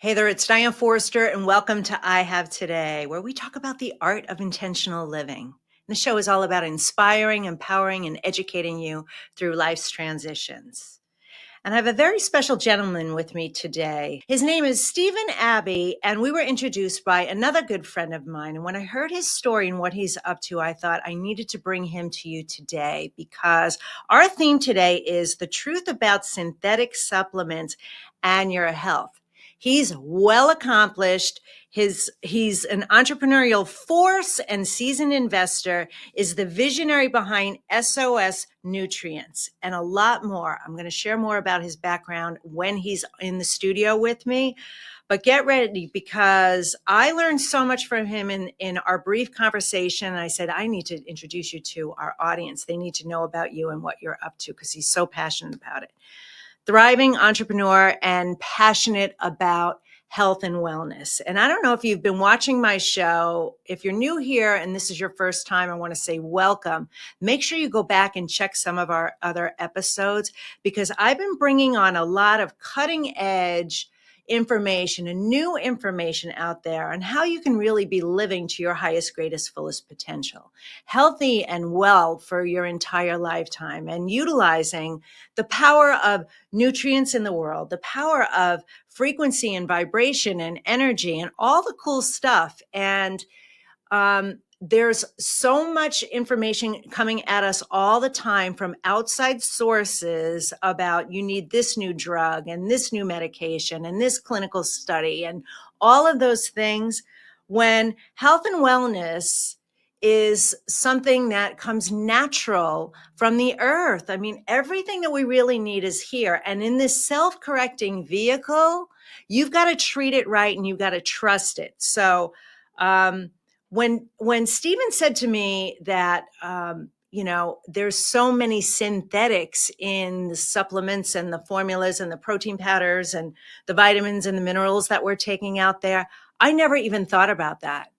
Hey there, it's Diane Forrester, and welcome to I Have Today, where we talk about the art of intentional living. The show is all about inspiring, empowering, and educating you through life's transitions. And I have a very special gentleman with me today. His name is Stephen Abbey, and we were introduced by another good friend of mine. And when I heard his story and what he's up to, I thought I needed to bring him to you today because our theme today is the truth about synthetic supplements and your health. He's well accomplished. He's an entrepreneurial force and seasoned investor, is the visionary behind SOS Nutrients and a lot more. I'm going to share more about his background when he's in the studio with me. But get ready because I learned so much from him in our brief conversation. And I said, I need to introduce you to our audience. They need to know about you and what you're up to because he's so passionate about it. Thriving entrepreneur and passionate about health and wellness. And I don't know if you've been watching my show. If you're new here and this is your first time, I want to say welcome. Make sure you go back and check some of our other episodes because I've been bringing on a lot of cutting edge information and new information out there on how you can really be living to your highest, greatest, fullest potential, healthy and well for your entire lifetime, and utilizing the power of nutrients in the world, the power of frequency and vibration and energy and all the cool stuff. And there's so much information coming at us all the time from outside sources about you need this new drug and this new medication and this clinical study and all of those things, when health and wellness is something that comes natural from the earth. I mean, everything that we really need is here. And in this self-correcting vehicle, you've got to treat it right and you've got to trust it. So, when Stephen said to me that, there's so many synthetics in the supplements and the formulas and the protein powders and the vitamins and the minerals that we're taking out there, I never even thought about that.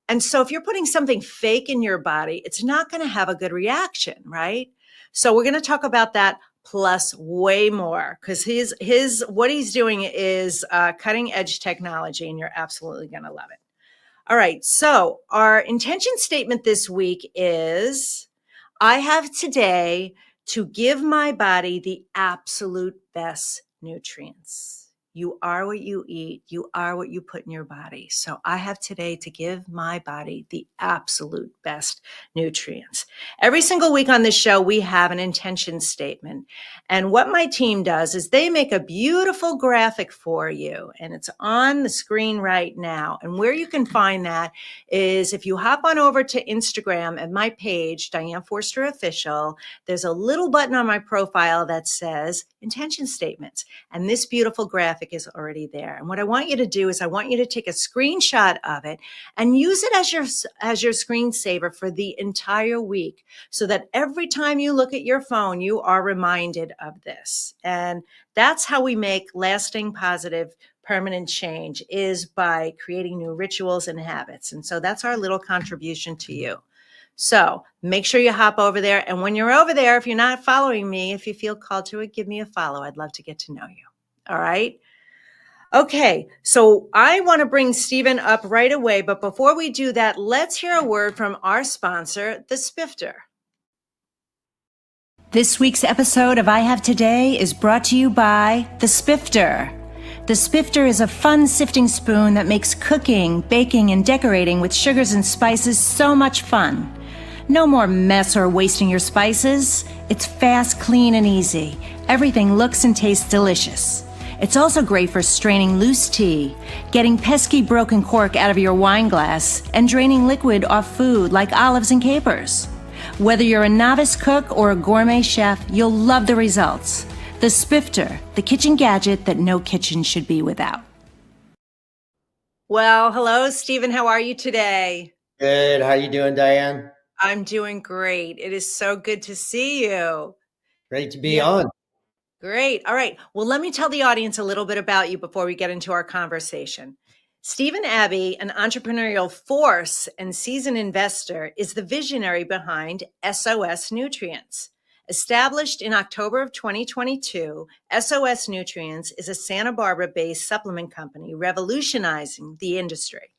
And so if you're putting something fake in your body, it's not going to have a good reaction, right? So we're going to talk about that plus way more because what he's doing is cutting edge technology, and you're absolutely going to love it. All right. So our intention statement this week is I have today to give my body the absolute best nutrients. You are what you eat. You are what you put in your body. So I have today to give my body the absolute best nutrients. Every single week on this show, we have an intention statement. And what my team does is they make a beautiful graphic for you. And it's on the screen right now. And where you can find that is if you hop on over to Instagram at my page, Diane Forster Official, there's a little button on my profile that says intention statements. And this beautiful graphic is already there. And what I want you to do is I want you to take a screenshot of it and use it as your screensaver for the entire week so that every time you look at your phone, you are reminded of this. And that's how we make lasting, positive, permanent change, is by creating new rituals and habits. And so that's our little contribution to you. So make sure you hop over there. And when you're over there, if you're not following me, if you feel called to it, give me a follow. I'd love to get to know you. All right. Okay. So I want to bring Stephen up right away. But before we do that, let's hear a word from our sponsor, the Spifter. This week's episode of I Have Today is brought to you by the Spifter. The Spifter is a fun sifting spoon that makes cooking, baking, and decorating with sugars and spices so much fun. No more mess or wasting your spices. It's fast, clean, and easy. Everything looks and tastes delicious. It's also great for straining loose tea, getting pesky broken cork out of your wine glass, and draining liquid off food like olives and capers. Whether you're a novice cook or a gourmet chef, you'll love the results. The Spifter, the kitchen gadget that no kitchen should be without. Well, hello, Stephen. How are you today? Good. How you doing, Diane? I'm doing great. It is so good to see you. Great to be on. Great. All right. Well, let me tell the audience a little bit about you before we get into our conversation. Stephen Abbey, an entrepreneurial force and seasoned investor, is the visionary behind SOS Nutrients. Established in October of 2022, SOS Nutrients is a Santa Barbara based supplement company revolutionizing the industry.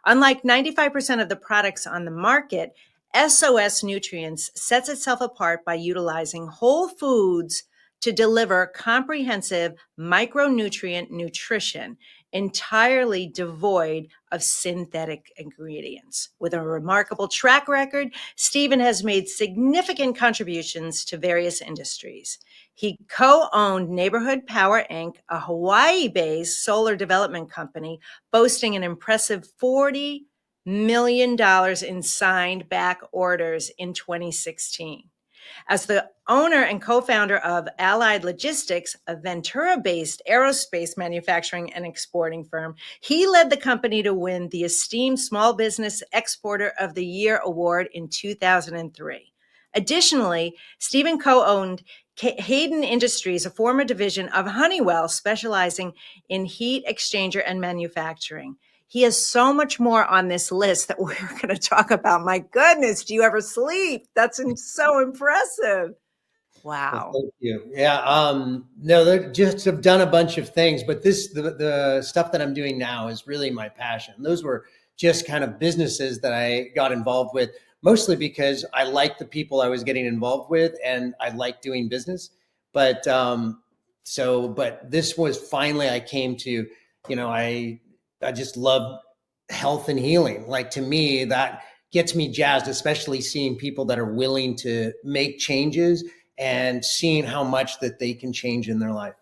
Unlike 95% of the products on the market, SOS Nutrients sets itself apart by utilizing whole foods to deliver comprehensive micronutrient nutrition entirely devoid of synthetic ingredients. With a remarkable track record, Stephen has made significant contributions to various industries. He co owned Neighborhood Power Inc., a Hawaii based solar development company boasting an impressive $40 million in signed back orders in 2016. As the owner and co founder of Allied Logistics, a Ventura based aerospace manufacturing and exporting firm, he led the company to win the esteemed Small Business Exporter of the Year award in 2003. Additionally, Stephen co owned Hayden Industries, a former division of Honeywell specializing in heat exchanger and manufacturing. He has so much more on this list that we're going to talk about. My goodness, do you ever sleep? That's so impressive. Well, Wow. thank you. Yeah. No, they just have done a bunch of things, but the stuff that I'm doing now is really my passion. Those were just kind of businesses that I got involved with, mostly because I liked the people I was getting involved with and I like doing business. But but this was finally I came to, I just love health and healing. Like to me, that gets me jazzed, especially seeing people that are willing to make changes and seeing how much that they can change in their life.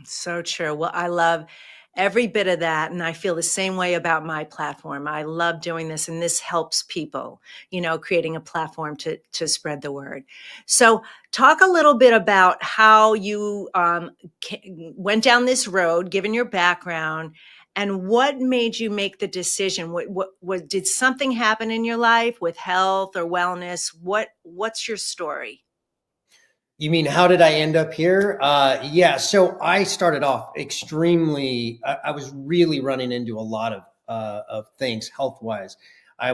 So true. Well, I love every bit of that. And I feel the same way about my platform. I love doing this, and this helps people, creating a platform to spread the word. So, talk a little bit about how you went down this road, given your background, and what made you make the decision. What did something happen in your life with health or wellness? What's your story? You mean how did I end up here? Yeah, so I started off extremely. I was really running into a lot of things health wise. I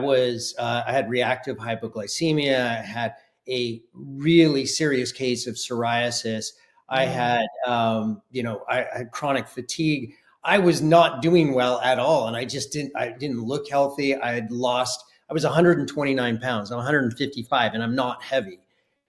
had reactive hypoglycemia. I had a really serious case of psoriasis. I Mm, had, I had chronic fatigue. I was not doing well at all, and I didn't look healthy. I had lost. I was 129 pounds. I'm 155, and I'm not heavy.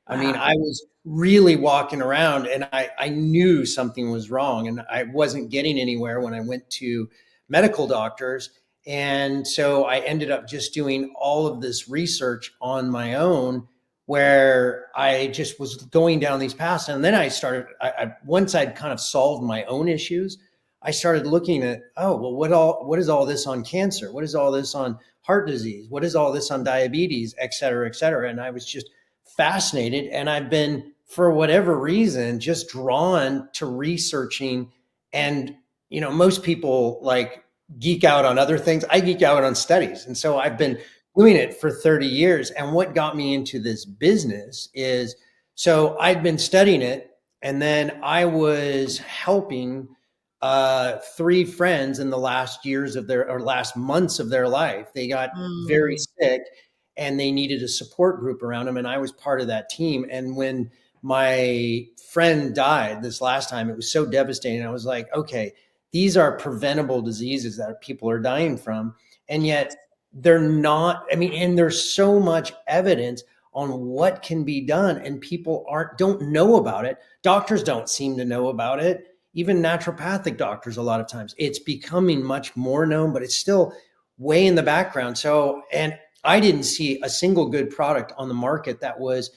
I mean, wow. I was really walking around and I knew something was wrong and I wasn't getting anywhere when I went to medical doctors. And so I ended up just doing all of this research on my own where I just was going down these paths. And then once I'd kind of solved my own issues, I started looking at, oh, well, what is all this on cancer? What is all this on heart disease? What is all this on diabetes, et cetera, et cetera? And I was just fascinated. And I've been, for whatever reason, just drawn to researching. And, most people like geek out on other things. I geek out on studies. And so I've been doing it for 30 years. And what got me into this business is I'd been studying it. And then I was helping three friends in the last years of their or last months of their life. They got very Mm. sick and they needed a support group around them. And I was part of that team. And when my friend died this last time, it was so devastating. I was like, okay, these are preventable diseases that people are dying from. And Yes. yet they're not, I mean, and there's so much evidence on what can be done and people don't know about it. Doctors don't seem to know about it. Even naturopathic doctors, a lot of times it's becoming much more known, but it's still way in the background. So, and I didn't see a single good product on the market that was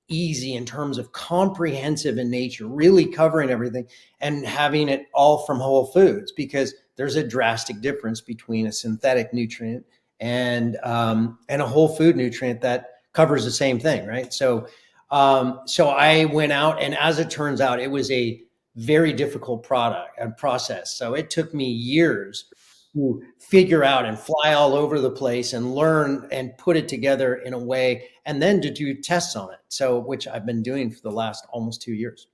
easy in terms of comprehensive in nature, really covering everything and having it all from whole foods, because there's a drastic difference between a synthetic nutrient and a whole food nutrient that covers the same thing, right? So I went out, and as it turns out, it was a very difficult product and process. So it took me years to figure out and fly all over the place and learn and put it together in a way, and then to do tests on it. So, which I've been doing for the last almost 2 years.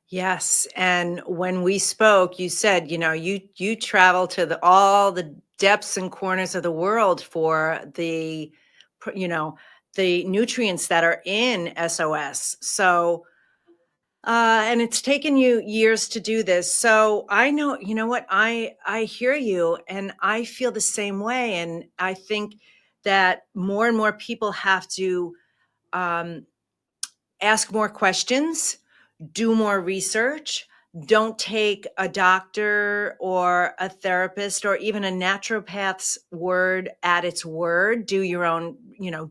Yes, and when we spoke, you said, you travel to all the depths and corners of the world for the, pr- you know, the nutrients that are in SOS. So, and it's taken you years to do this. So I know, you know what, I hear you, and I feel the same way. And I think that more and more people have to um, ask more questions, do more research. Don't take a doctor or a therapist or even a naturopath's word at its word. Do your own,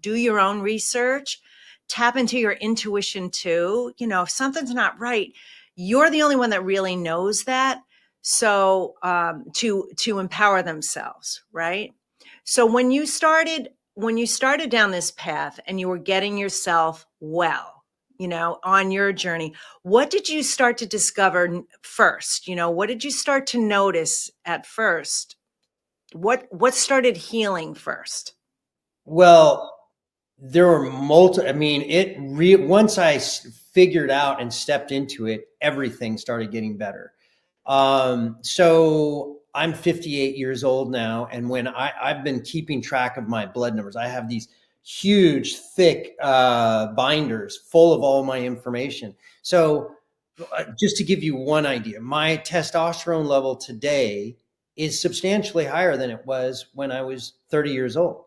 do your own research. Tap into your intuition too. If something's not right, you're the only one that really knows that. So to empower themselves, right? So when you started down this path and you were getting yourself well, on your journey, what did you start to discover first? What did you start to notice at first? What started healing first? Well, there were multiple. I mean, once I figured out and stepped into it, everything started getting better. So I'm 58 years old now, and when I've been keeping track of my blood numbers, I have these huge, thick binders full of all my information. So just to give you one idea, my testosterone level today is substantially higher than it was when I was 30 years old.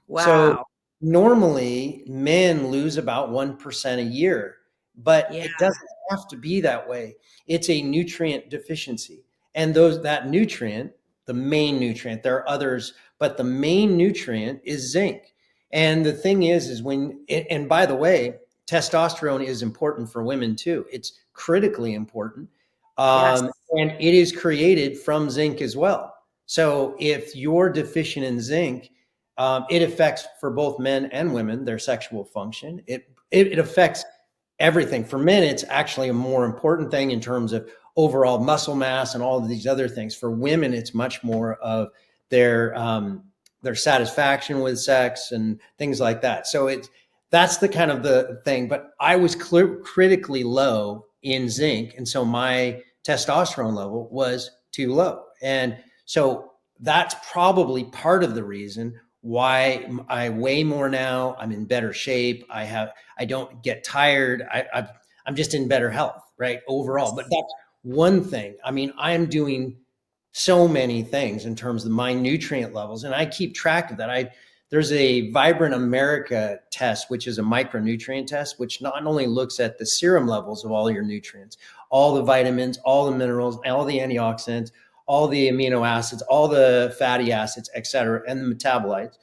So Wow. normally men lose about 1% a year, but Yeah. it doesn't have to be that way. It's a nutrient deficiency. And that nutrient, the main nutrient, there are others, but the main nutrient is zinc. And the thing is and by the way, testosterone is important for women too. It's critically important. Yes. And it is created from zinc as well. So if you're deficient in zinc, it affects for both men and women their sexual function. It affects everything. For men, it's actually a more important thing in terms of overall muscle mass and all of these other things. For women, it's much more of their satisfaction with sex and things like that. So that's the kind of the thing. But I was critically low in zinc, and so my testosterone level was too low, and so that's probably part of the reason why I weigh more now. I'm in better shape. I don't get tired. I'm just in better health, right? Overall. But Yes. that's one thing. I mean, I'm doing so many things in terms of my nutrient levels, and I keep track of that. There's a Vibrant America test, which is a micronutrient test, which not only looks at the serum levels of all your nutrients, all the vitamins, all the minerals, all the antioxidants, all the amino acids, all the fatty acids, et cetera, and the metabolites.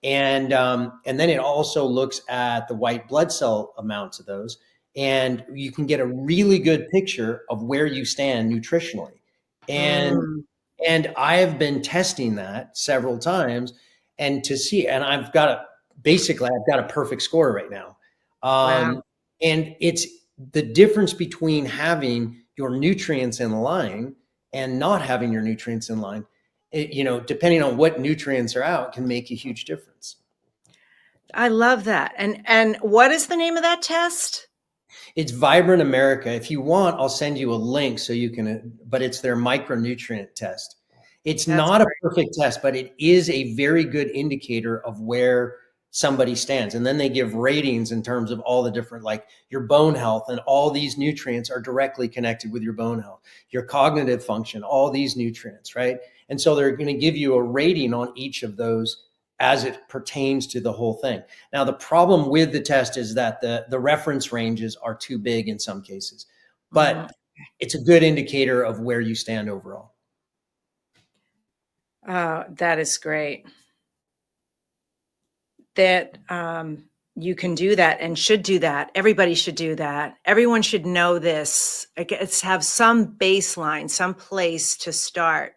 And then it also looks at the white blood cell amounts of those. And you can get a really good picture of where you stand nutritionally. And Mm, and I have been testing that several times and to see, and I've got a perfect score right now. wow. And it's the difference between having your nutrients in line and not having your nutrients in line. Depending on what nutrients are out, can make a huge difference. I love that. And what is the name of that test? It's Vibrant America. If you want, I'll send you a link so you can, but it's their micronutrient test. It's That's not a great. perfect test, but it is a very good indicator of where somebody stands. And then they give ratings in terms of all the different, like your bone health, and all these nutrients are directly connected with your bone health, your cognitive function, all these nutrients, right? And so they're going to give you a rating on each of those as it pertains to the whole thing. Now, the problem with the test is that the reference ranges are too big in some cases, Mm. but it's a good indicator of where you stand overall. Oh, that is great. That you can do that and should do that. Everybody should do that. Everyone should know this. It's have some baseline, some place to start.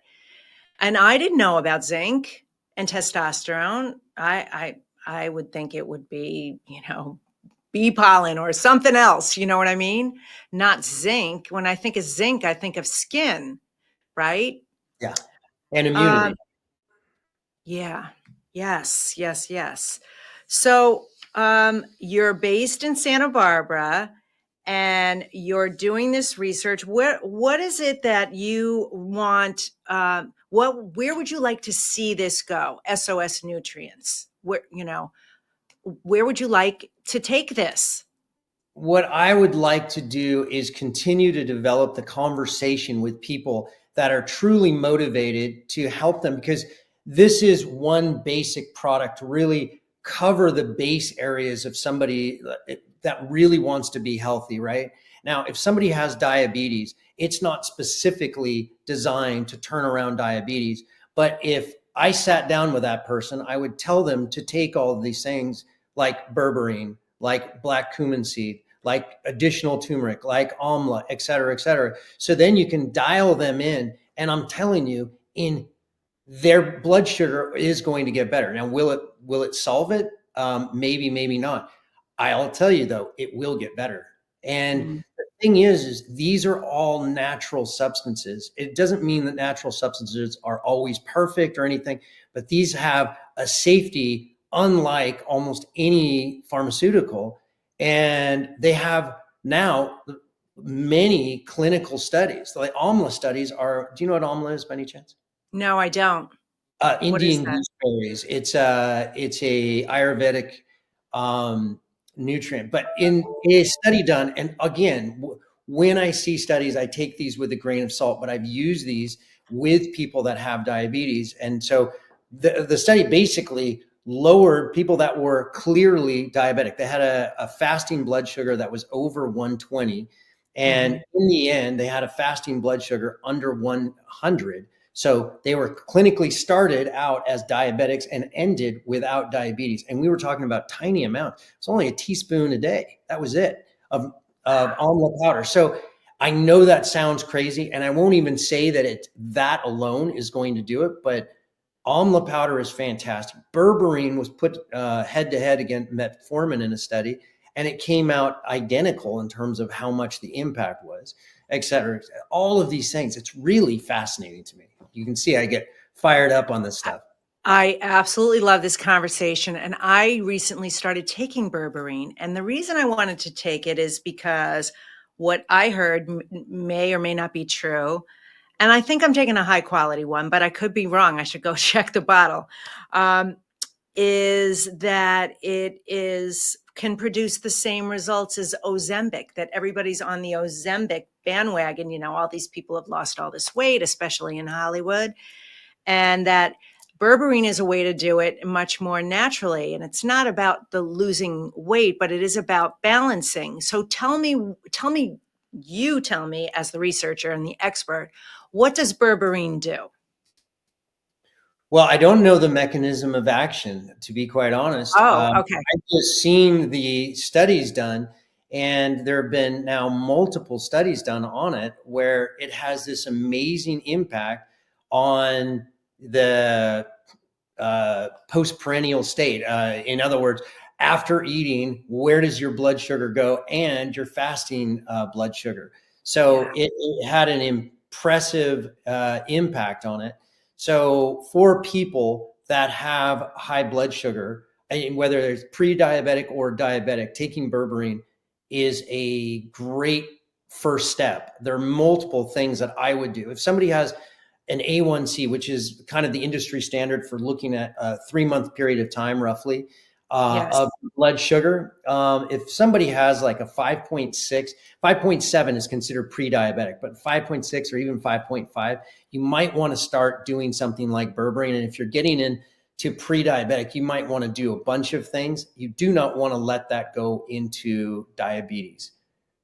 And I didn't know about zinc and testosterone. I would think it would be, bee pollen or something else. You know what I mean? Not zinc. When I think of zinc, I think of skin, right? Yeah. And Um, immunity. yeah. Yes, yes, yes. So you're based in Santa Barbara and you're doing this research. What is it that you want? Where would you like to see this go? SOS nutrients. Where, where would you like to take this? What I would like to do is continue to develop the conversation with people that are truly motivated to help them, because this is one basic product to really cover the base areas of somebody that really wants to be healthy, right? Now, if somebody has diabetes, it's not specifically designed to turn around diabetes. But if I sat down with that person, I would tell them to take all of these things like berberine, like black cumin seed, like additional turmeric, like amla, et cetera, et cetera. So then you can dial them in. And I'm telling you, in their blood sugar is going to get better. Now, will it solve it? Maybe, maybe not. I'll tell you though, it will get better. And Mm. the thing is these are all natural substances. It doesn't mean that natural substances are always perfect or anything, but these have a safety unlike almost any pharmaceutical. And they have now many clinical studies. Like AMLA studies are, do you know what AMLA is by any chance? No, I don't. What is Indian that? gooseberries. It's a Ayurvedic um, nutrient. But in a study done, and again, when I see studies, I take these with a grain of salt. But I've used these with people that have diabetes, and so the study basically lowered people that were clearly diabetic. They had a fasting blood sugar that was over 120, and Mhm. in the end, they had a fasting blood sugar under 100. So they were clinically started out as diabetics and ended without diabetes. And we were talking about tiny amounts. It's only a teaspoon a day. That was it of almond powder. So I know that sounds crazy, and I won't even say that that alone is going to do it, but amla powder is fantastic. Berberine was put head to head against metformin in a study, and it came out identical in terms of how much the impact was, et cetera, et cetera. All of these things. It's really fascinating to me. You can see I get fired up on this stuff. I absolutely love this conversation. And I recently started taking berberine. And the reason I wanted to take it is because what I heard may or may not be true. And I think I'm taking a high quality one, but I could be wrong. I should go check the bottle. Um, is that it is can produce the same results as Ozempic, that everybody's on the Ozempic bandwagon. You know, all these people have lost all this weight, especially in Hollywood, and that berberine is a way to do it much more naturally. And it's not about the losing weight, but it is about balancing. So you tell me as the researcher and the expert, what does berberine do? Well, I don't know the mechanism of action, to be quite honest. Oh, okay. I've just seen the studies done, and there have been now multiple studies done on it where it has this amazing impact on the post-perennial state. In other words, after eating, where does your blood sugar go and your fasting blood sugar? So Yeah. it had an impressive impact on it. So for people that have high blood sugar, and whether it's pre-diabetic or diabetic, taking berberine is a great first step. There are multiple things that I would do. If somebody has an A1C, which is kind of the industry standard for looking at a 3 month period of time, roughly, Yes. of blood sugar. If somebody has like a 5.6, 5.7 is considered pre-diabetic, but 5.6 or even 5.5, you might want to start doing something like berberine. And if you're getting into pre-diabetic, you might want to do a bunch of things. You do not want to let that go into diabetes.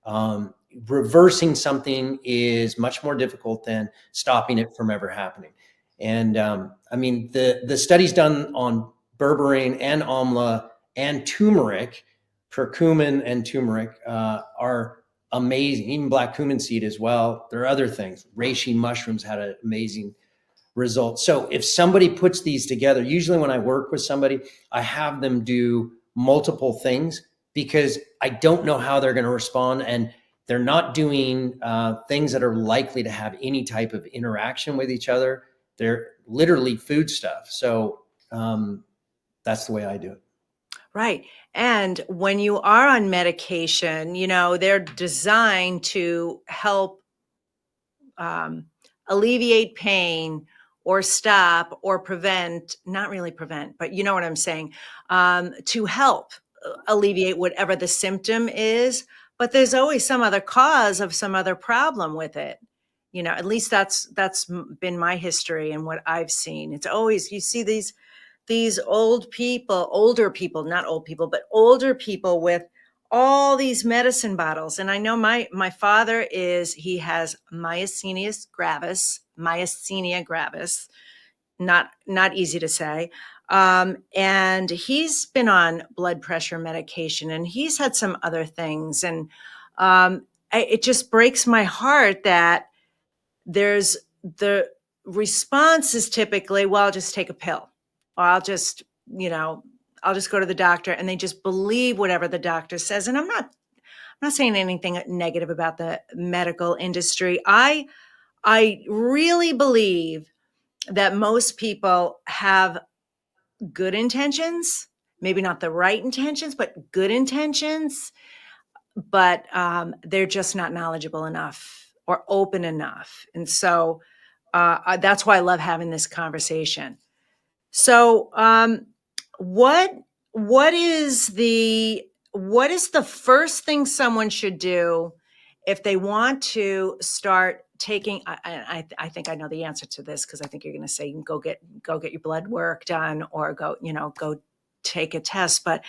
Um, Reversing something is much more difficult than stopping it from ever happening. And I mean, the studies done on berberine and amla and turmeric, curcumin and turmeric, are amazing. Even black cumin seed as well. There are other things. Reishi mushrooms had an amazing results. So if somebody puts these together, usually when I work with somebody, I have them do multiple things because I don't know how they're going to respond. And they're not doing things that are likely to have any type of interaction with each other. They're literally food stuff. So that's the way I do it. Right. And when you are on medication, you know, they're designed to help um, alleviate pain or stop or prevent, not really prevent, but you know what I'm saying, to help alleviate whatever the symptom is. But there's always some other cause of some other problem with it. You know, at least that's been my history and what I've seen. It's always, you see these old people, older people, not old people, but older people with all these medicine bottles. And I know my father he has myasthenia gravis, not easy to say. And he's been on blood pressure medication, and he's had some other things. And it just breaks my heart that there's the response is typically, well, I'll just take a pill, or you know, I'll just go to the doctor, and they just believe whatever the doctor says. And I'm not saying anything negative about the medical industry. I really believe that most people have good intentions, maybe not the right intentions, but good intentions, but they're just not knowledgeable enough or open enough. And so that's why I love having this conversation. So, what what is the first thing someone should do if they want to start taking? I think I know the answer to this, because I think you're going to say you can go get your blood work done, or go take a test. But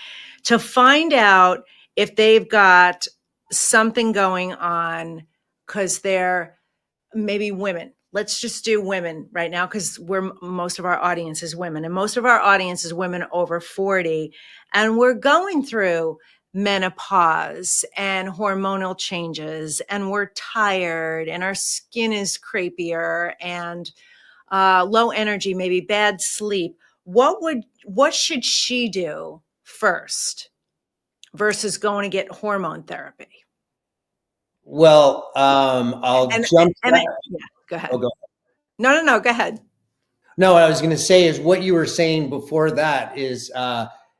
to find out if they've got something going on, because they're maybe women. Let's just do women right now, because most of our audience is women, and most of our audience is women over 40, and we're going through menopause and hormonal changes, and we're tired, and our skin is crepier, and low energy, maybe bad sleep. What should she do first versus going to get hormone therapy? Well, I'll jump And back. yeah, go Oh, ahead. go. No, go ahead. No, what I was going to say is what you were saying before that is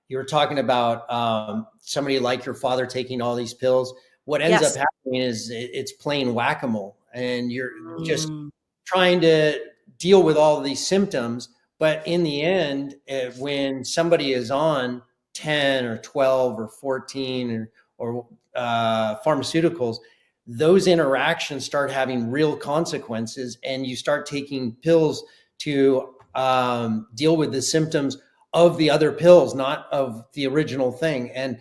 you were talking about somebody like your father taking all these pills. What ends up Yes. happening is it's playing whack-a-mole, and you're just Mm, trying to deal with all of these symptoms. But in the end, when somebody is on 10 or 12 or 14 or pharmaceuticals, those interactions start having real consequences, and you start taking pills to deal with the symptoms of the other pills, not of the original thing. And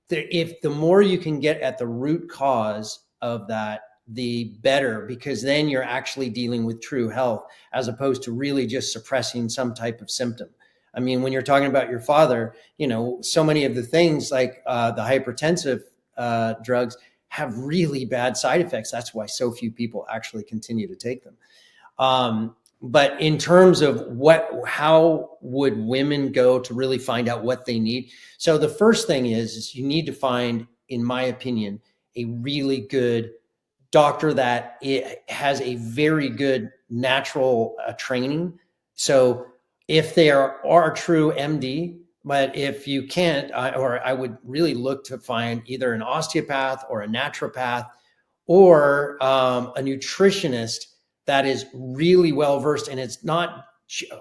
if the more you can get at the root cause of that, the better, because then you're actually dealing with true health as opposed to really just suppressing some type of symptom. I mean, when you're talking about your father, so many of the things like the hypertensive drugs have really bad side effects. That's why so few people actually continue to take them. But in terms of how would women go to really find out what they need? So the first thing is you need to find, in my opinion, a really good doctor that it has a very good natural training. So if they are a true MD, but if you can't, I would really look to find either an osteopath or a naturopath or a nutritionist that is really well versed, and it's not,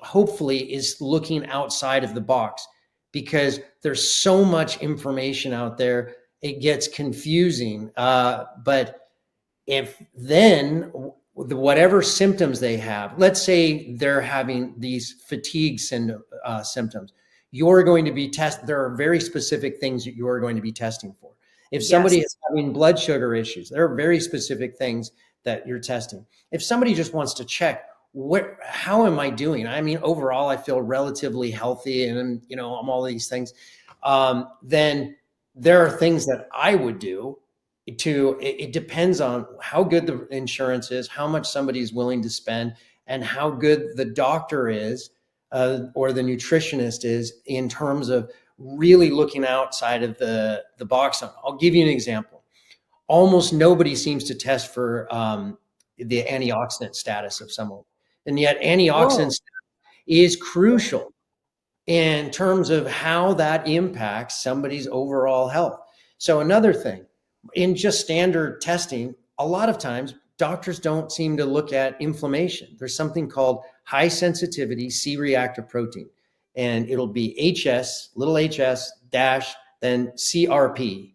hopefully is looking outside of the box, because there's so much information out there, it gets confusing. But if then whatever symptoms they have, let's say they're having these fatigue symptoms, you're going to be there are very specific things that you're going to be testing for. If somebody yes. is having blood sugar issues, there are very specific things that you're testing. If somebody just wants to check, how am I doing? I mean, overall, I feel relatively healthy, and I'm all these things. Then there are things that I would do. It depends on how good the insurance is, how much somebody is willing to spend, and how good the doctor is, or the nutritionist is, in terms of really looking outside of the box. I'll give you an example. Almost nobody seems to test for the antioxidant status of someone, and yet Whoa. antioxidants is crucial in terms of how that impacts somebody's overall health. So another thing, in just standard testing, a lot of times doctors don't seem to look at inflammation. There's something called high sensitivity C-reactive protein. And it'll be HS, little hs, dash, then CRP.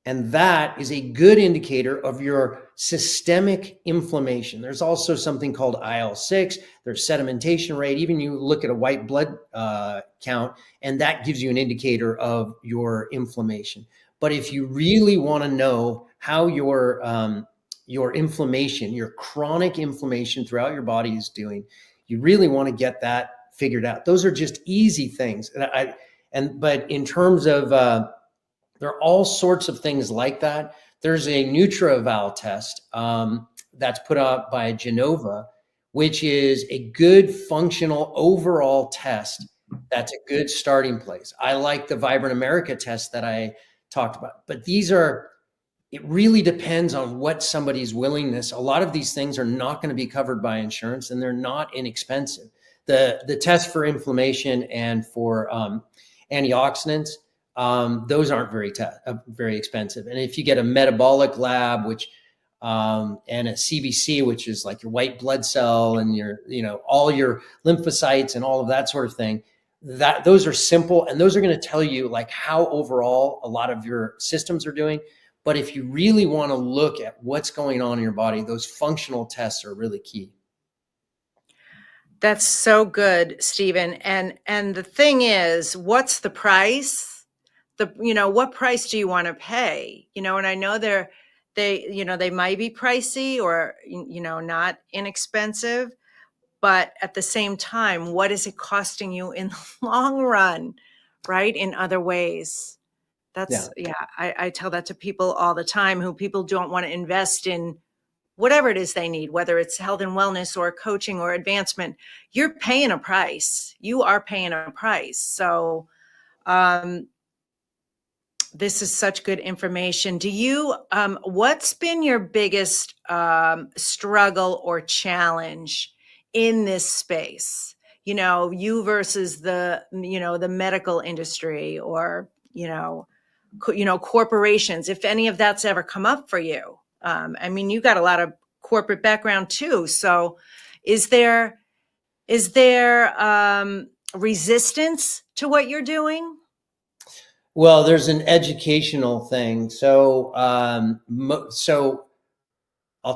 And that is a good indicator of your systemic inflammation. There's also something called IL-6. There's sedimentation rate. Even you look at a white blood count, and that gives you an indicator of your inflammation. But if you really want to know how your inflammation, your chronic inflammation throughout your body is doing, you really want to get that figured out. Those are just easy things. But in terms of there are all sorts of things like that. There's a NutraVal test that's put out by Genova, which is a good functional overall test. That's a good starting place. I like the Vibrant America test that I talked about, but it really depends on what somebody's willingness. A lot of these things are not going to be covered by insurance, and they're not inexpensive. The test for inflammation and for antioxidants, those aren't very expensive. And if you get a metabolic lab, which and a CBC, which is like your white blood cell and your, all your lymphocytes and all of that sort of thing, those are simple, and those are going to tell you like how overall a lot of your systems are doing. But if you really want to look at what's going on in your body, those functional tests are really key. That's so good, Stephen. And the thing is, what's the price? What price do you want to pay? And I know they might be pricey or, not inexpensive, but at the same time, what is it costing you in the long run, right? In other ways. Yeah. I tell that to people all the time who people don't want to invest in whatever it is they need, whether it's health and wellness or coaching or advancement. You're paying a price. You are paying a price. So this is such good information. What's been your biggest struggle or challenge in this space? You versus the medical industry or, corporations, if any of that's ever come up for you. You got a lot of corporate background too. So is there resistance to what you're doing? Well, there's an educational thing. So I'll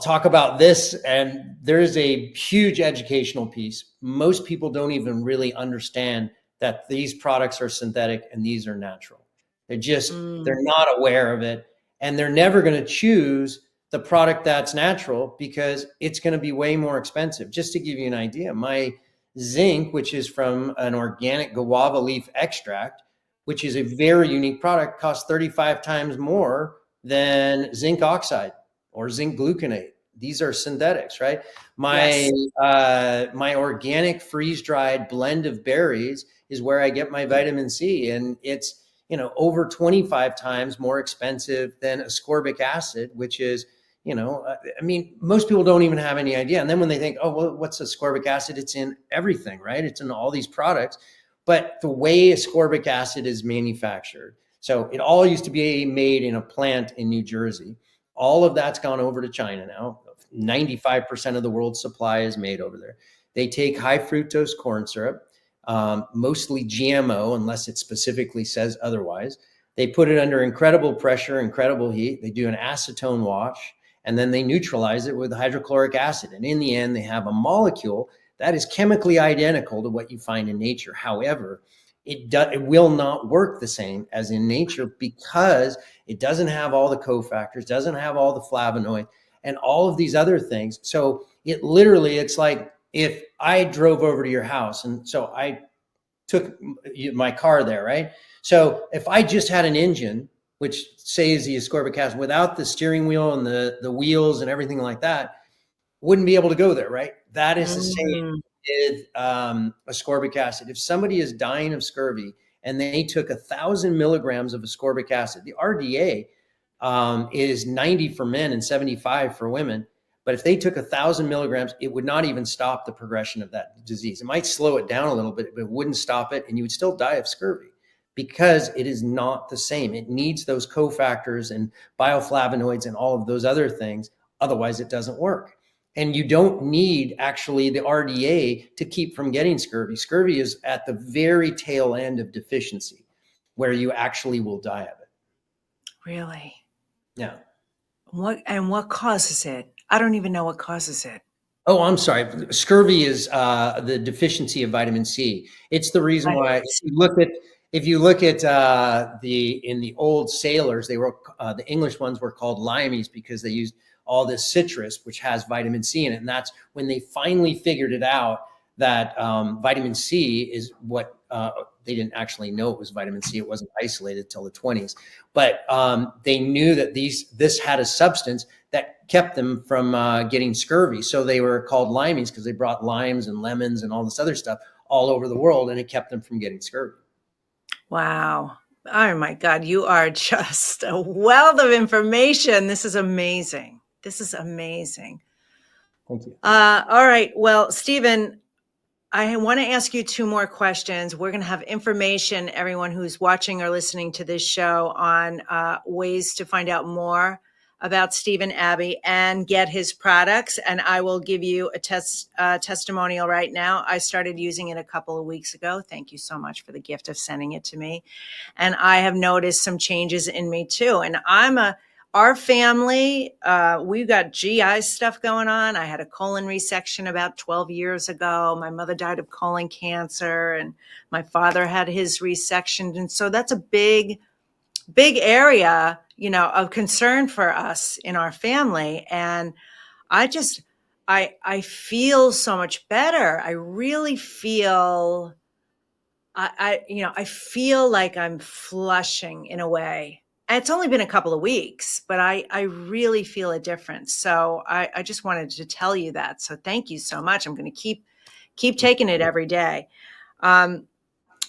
talk about this, and there's a huge educational piece. Most people don't even really understand that these products are synthetic and these are natural. They're not aware of it, and they're never going to choose the product that's natural because it's going to be way more expensive. Just to give you an idea, my zinc, which is from an organic guava leaf extract, which is a very unique product, costs 35 times more than zinc oxide or zinc gluconate. These are synthetics, right? My my organic freeze-dried blend of berries is where I get my vitamin C, and it's over 25 times more expensive than ascorbic acid, which is most people don't even have any idea. And then when they think, oh, well, what's ascorbic acid? It's in everything, right? It's in all these products. But the way ascorbic acid is manufactured, so it all used to be made in a plant in New Jersey. All of that's gone over to China now. 95% of the world's supply is made over there. They take high fructose corn syrup, mostly GMO, unless it specifically says otherwise. They put it under incredible pressure, incredible heat. They do an acetone wash, and then they neutralize it with hydrochloric acid. And in the end, they have a molecule that is chemically identical to what you find in nature. However, it will not work the same as in nature because it doesn't have all the cofactors, doesn't have all the flavonoids and all of these other things. So it's like if I drove over to your house, and so I took my car there, right? So if I just had an engine, which says the ascorbic acid, without the steering wheel and the wheels and everything like that, wouldn't be able to go there, right? That is the same with ascorbic acid. If somebody is dying of scurvy and they took 1,000 milligrams of ascorbic acid, the RDA is 90 for men and 75 for women. But if they took 1,000 milligrams, it would not even stop the progression of that disease. It might slow it down a little bit, but it wouldn't stop it, and you would still die of scurvy because it is not the same. It needs those cofactors and bioflavonoids and all of those other things. Otherwise, it doesn't work. And you don't need actually the RDA to keep from getting scurvy. Scurvy is at the very tail end of deficiency where you actually will die of it. Really? Yeah. What causes it? I don't even know what causes it. Oh, I'm sorry. Scurvy is the deficiency of vitamin C. It's the reason why Vitamin if C. you look at the in the old sailors, they were the English ones were called limeys because they used all this citrus, which has vitamin C in it, and that's when they finally figured it out that vitamin C is what they didn't actually know it was vitamin C. It wasn't isolated till the 20s, but they knew that this had a substance that kept them from getting scurvy. So they were called limeys because they brought limes and lemons and all this other stuff all over the world, and it kept them from getting scurvy. Wow. Oh my God, you are just a wealth of information. This is amazing. This is amazing. Thank you. All right. Well, Stephen, I want to ask you two more questions. We're going to have information, everyone who's watching or listening to this show, on ways to find out more about Stephen Abbey and get his products. And I will give you a testimonial right now. I started using it a couple of weeks ago. Thank you so much for the gift of sending it to me. And I have noticed some changes in me too. And our family, we've got GI stuff going on. I had a colon resection about 12 years ago. My mother died of colon cancer, and my father had his resection. And so that's a big, big area, of concern for us in our family. And I just, I feel so much better. I really feel I feel like I'm flushing in a way. And it's only been a couple of weeks, but I really feel a difference. So I just wanted to tell you that. So thank you so much. I'm going to keep taking it every day. Um,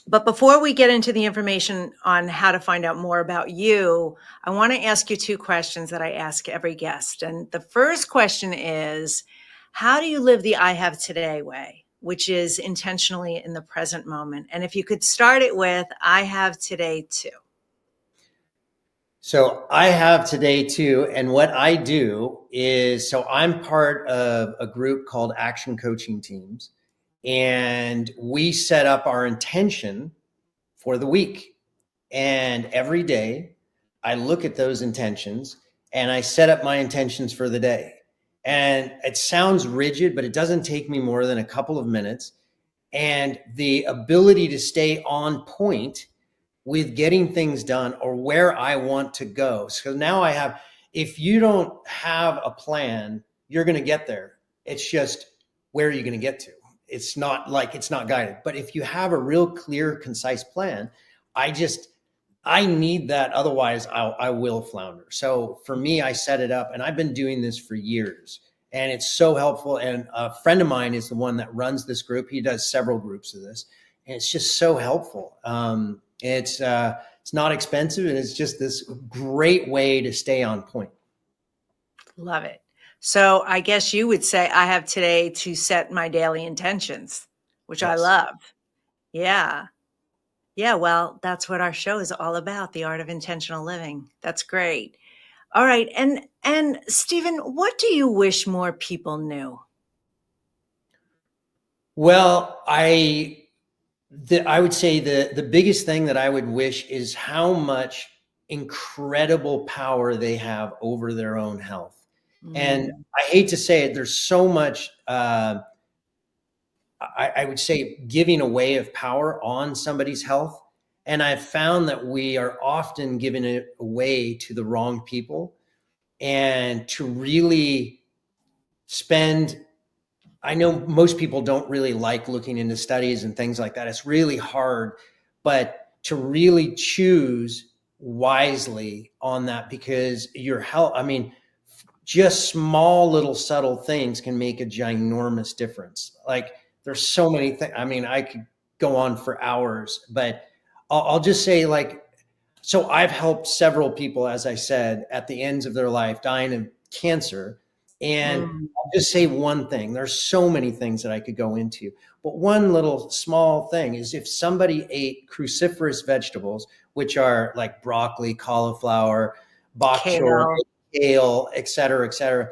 but before we get into the information on how to find out more about you, I want to ask you two questions that I ask every guest. And the first question is, how do you live the I have today way, which is intentionally in the present moment? And if you could start it with, I have today too. So I have today too, and what I do is so I'm part of a group called Action Coaching Teams, and we set up our intention for the week. And every day I look at those intentions and I set up my intentions for the day. And it sounds rigid, but it doesn't take me more than a couple of minutes. And the ability to stay on point with getting things done or where I want to go. So now I have, if you don't have a plan, you're going to get there. It's just, where are you going to get to? It's not like it's not guided. But if you have a real clear, concise plan, I just, I need that. Otherwise, I will flounder. So for me, I set it up and I've been doing this for years and it's so helpful. And a friend of mine is the one that runs this group. He does several groups of this and it's just so helpful. It's not expensive and it's just this great way to stay on point. Love it. So I guess you would say I have today to set my daily intentions, which I Yes. love. Yeah. Yeah. Well, that's what our show is all about, the art of intentional living. That's great. All right. And Stephen, what do you wish more people knew? Well, I would say the biggest thing that I would wish is how much incredible power they have over their own health. And Mm, I hate to say it, there's so much, I would say, giving away of power on somebody's health. And I've found that we are often giving it away to the wrong people and to really spend. I know most people don't really like looking into studies and things like that. It's really hard, but to really choose wisely on that because your health, I mean, just small little subtle things can make a ginormous difference. Like there's so many things. I mean, I could go on for hours, but I'll just say like, so I've helped several people, as I said, at the ends of their life dying of cancer. And mm, I'll just say one thing. There's so many things that I could go into, but one little small thing is if somebody ate cruciferous vegetables, which are like broccoli, cauliflower, bok choy, kale. kale, et cetera,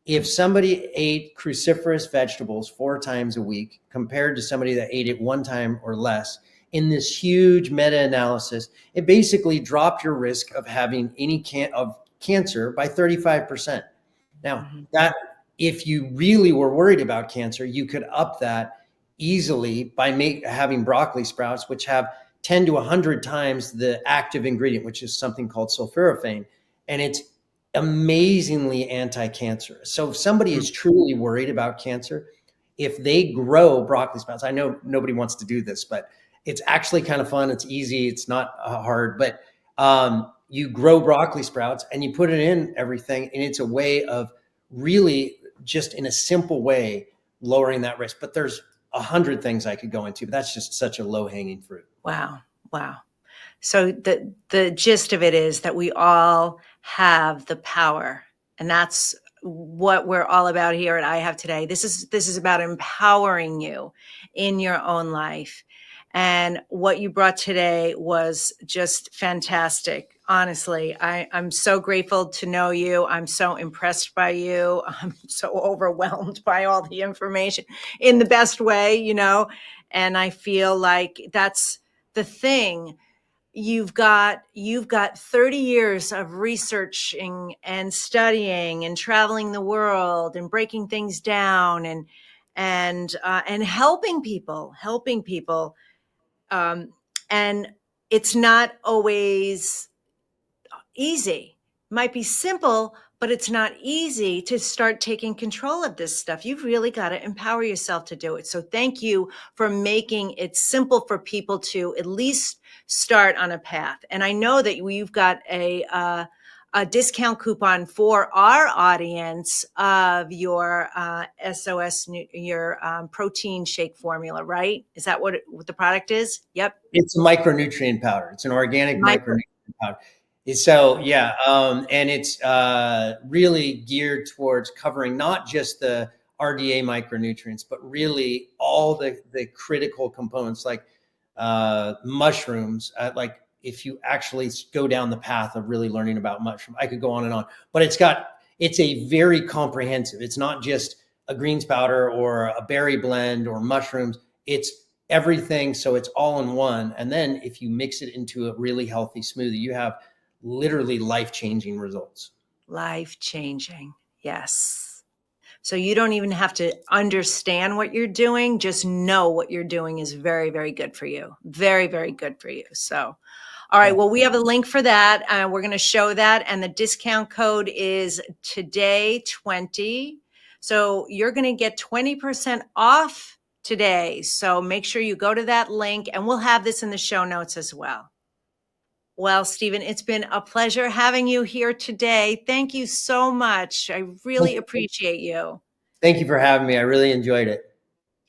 if somebody ate cruciferous vegetables 4 times a week compared to somebody that ate it 1 time or less, in this huge meta-analysis, it basically dropped your risk of having any of cancer by 35%. Now, Mhm. that if you really were worried about cancer, you could up that easily by having broccoli sprouts, which have 10 to 100 times the active ingredient, which is something called sulforaphane, and it's amazingly anti-cancerous. So if somebody is truly worried about cancer, if they grow broccoli sprouts, I know nobody wants to do this, but it's actually kind of fun. It's easy. It's not hard, but you grow broccoli sprouts and you put it in everything, and it's a way of really just in a simple way lowering that risk. But there's 100 things I could go into, but that's just such a low hanging fruit. Wow. Wow. So the gist of it is that we all have the power, and that's what we're all about here at I Have Today. This is about empowering you in your own life. And what you brought today was just fantastic. Honestly, I'm so grateful to know you. I'm so impressed by you. I'm so overwhelmed by all the information in the best way, and I feel like that's the thing. You've got 30 years of researching and studying and traveling the world and breaking things down and helping people, um, and it's not always easy. Might be simple, but it's not easy to start taking control of this stuff. You've really got to empower yourself to do it. So thank you for making it simple for people to at least start on a path. And I know that you've got a discount coupon for our audience of your your protein shake formula, right? Is that what the product is? Yep. It's a micronutrient powder. It's an organic Micro. micronutrient powder. So yeah, and it's really geared towards covering not just the RDA micronutrients, but really all the critical components like mushrooms. Like if you actually go down the path of really learning about mushroom, I could go on and on. But it's a very comprehensive. It's not just a greens powder or a berry blend or mushrooms. It's everything, so it's all in one. And then if you mix it into a really healthy smoothie, you have literally life-changing results. Life changing. Yes. So you don't even have to understand what you're doing. Just know what you're doing is very, very good for you. Very, very good for you. So, all right. Yeah. Well, we have a link for that. We're going to show that. And the discount code is today20. So you're going to get 20% off today. So make sure you go to that link, and we'll have this in the show notes as well. Well, Stephen, it's been a pleasure having you here today. Thank you so much. I really appreciate you. Thank you for having me. I really enjoyed it.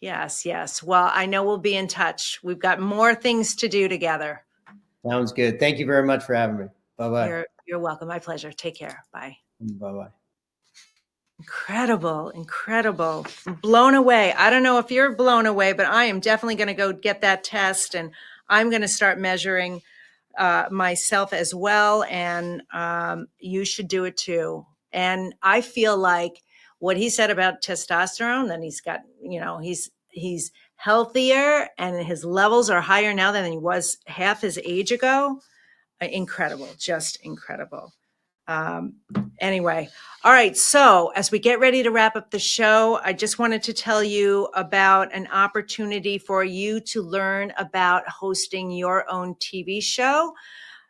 Yes, yes. Well, I know we'll be in touch. We've got more things to do together. Sounds good. Thank you very much for having me. Bye-bye. You're welcome. My pleasure. Take care. Bye. Bye-bye. Incredible, incredible. I'm blown away. I don't know if you're blown away, but I am definitely going to go get that test, and I'm going to start measuring myself as well. And you should do it too. And I feel like what he said about testosterone, then he's got, he's healthier and his levels are higher now than he was half his age ago. Incredible, just incredible. Um, anyway, all right. So as we get ready to wrap up the show, I just wanted to tell you about an opportunity for you to learn about hosting your own TV show.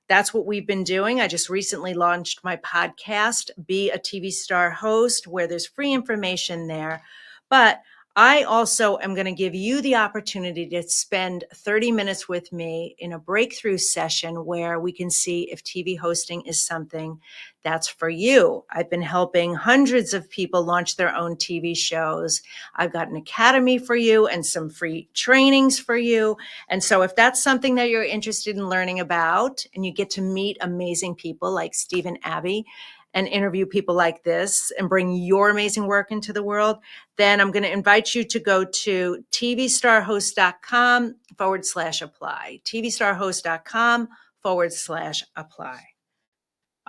That's what we've been doing. I just recently launched my podcast, Be a TV Star Host, where there's free information there. But I also am going to give you the opportunity to spend 30 minutes with me in a breakthrough session where we can see if TV hosting is something that's for you. I've been helping hundreds of people launch their own TV shows. I've got an academy for you and some free trainings for you. And so if that's something that you're interested in learning about, and you get to meet amazing people like Steve and Abby and interview people like this and bring your amazing work into the world, then I'm going to invite you to go to tvstarhost.com/apply, tvstarhost.com/apply.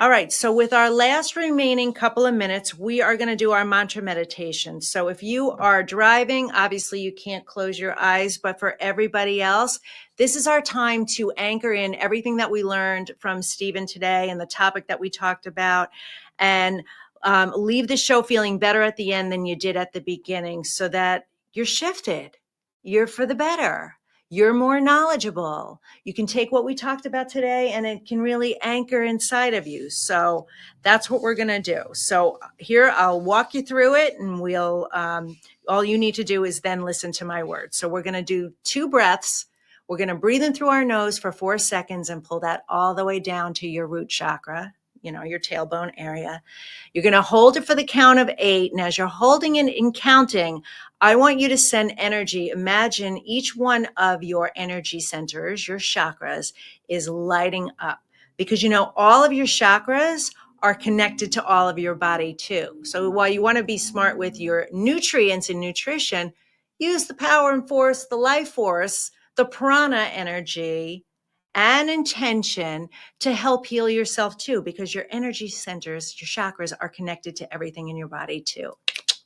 All right. So, with our last remaining couple of minutes, we are going to do our mantra meditation. So, if you are driving, obviously you can't close your eyes, but for everybody else, this is our time to anchor in everything that we learned from Stephen today and the topic that we talked about, and leave the show feeling better at the end than you did at the beginning, so that you're shifted, you're for the better. You're more knowledgeable. You can take what we talked about today and it can really anchor inside of you. So that's what we're going to do. So here, I'll walk you through it, and all you need to do is then listen to my words. So we're going to do 2 breaths. We're going to breathe in through our nose for 4 seconds and pull that all the way down to your root chakra, your tailbone area. You're going to hold it for the count of 8. And as you're holding it and counting, I want you to send energy. Imagine each one of your energy centers, your chakras, is lighting up, because all of your chakras are connected to all of your body too. So while you want to be smart with your nutrients and nutrition, use the power and force, the life force, the prana energy and intention to help heal yourself too, because your energy centers, your chakras, are connected to everything in your body too.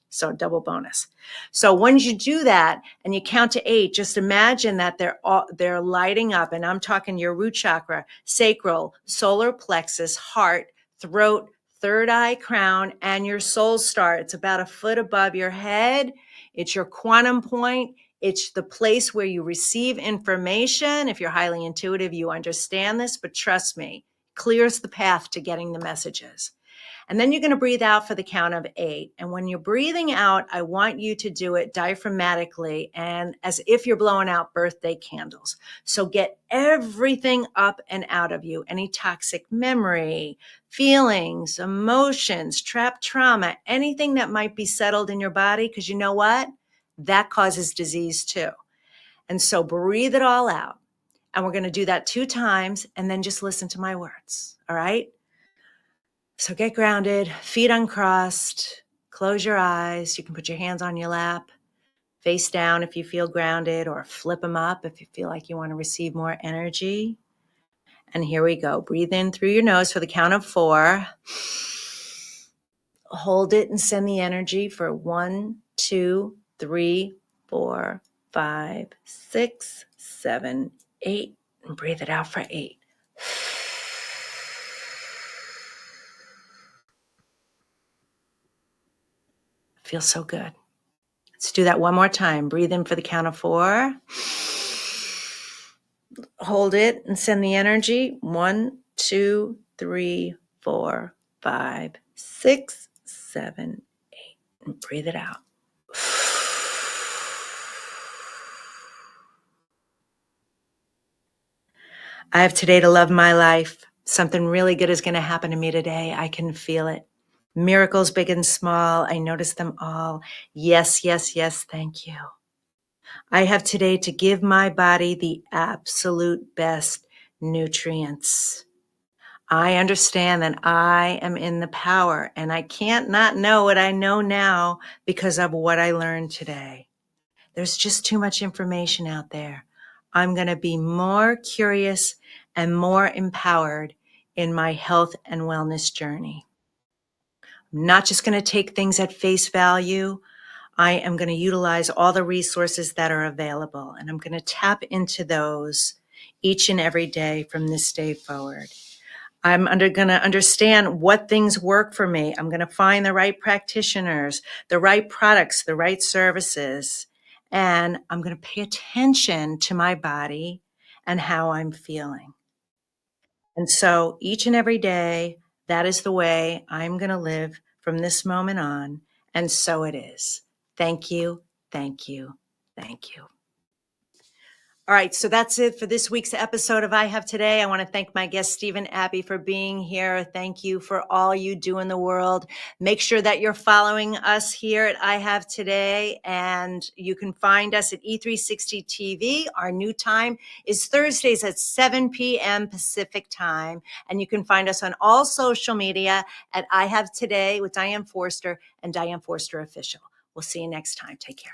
So double bonus. So once you do that and you count to 8, just imagine that they're lighting up. And I'm talking your root chakra, sacral, solar plexus, heart, throat, third eye, crown, and your soul star. It's about a foot above your head. It's your quantum point. It's the place where you receive information. If you're highly intuitive, you understand this, but trust me, clears the path to getting the messages. And then you're going to breathe out for the count of 8. And when you're breathing out, I want you to do it diaphragmatically and as if you're blowing out birthday candles. So get everything up and out of you. Any toxic memory, feelings, emotions, trapped trauma, anything that might be settled in your body, because you know what? That causes disease too. And so breathe it all out. And we're going to do that 2 times and then just listen to my words. All right? So get grounded, feet uncrossed, close your eyes. You can put your hands on your lap, face down if you feel grounded, or flip them up if you feel like you want to receive more energy. And here we go. Breathe in through your nose for the count of 4. Hold it and send the energy for 1, 2, 3, 4, 5, 6, 7, 8. And breathe it out for 8. Feels so good. Let's do that one more time. Breathe in for the count of 4. Hold it and send the energy. 1, 2, 3, 4, 5, 6, 7, 8. And breathe it out. I have today to love my life. Something really good is going to happen to me today. I can feel it. Miracles big and small. I notice them all. Yes, yes, yes. Thank you. I have today to give my body the absolute best nutrients. I understand that I am in the power, and I can't not know what I know now because of what I learned today. There's just too much information out there. I'm going to be more curious and more empowered in my health and wellness journey. I'm not just going to take things at face value. I am going to utilize all the resources that are available, and I'm going to tap into those each and every day from this day forward. I'm going to understand what things work for me. I'm going to find the right practitioners, the right products, the right services, and I'm going to pay attention to my body and how I'm feeling. And so each and every day, that is the way I'm going to live from this moment on. And so it is. Thank you. Thank you. Thank you. All right, so that's it for this week's episode of I Have Today. I want to thank my guest, Stephen Abbey, for being here. Thank you for all you do in the world. Make sure that you're following us here at I Have Today, and you can find us at E360 TV. Our new time is Thursdays at 7 p.m. Pacific time, and you can find us on all social media at I Have Today with Diane Forster and Diane Forster Official. We'll see you next time. Take care.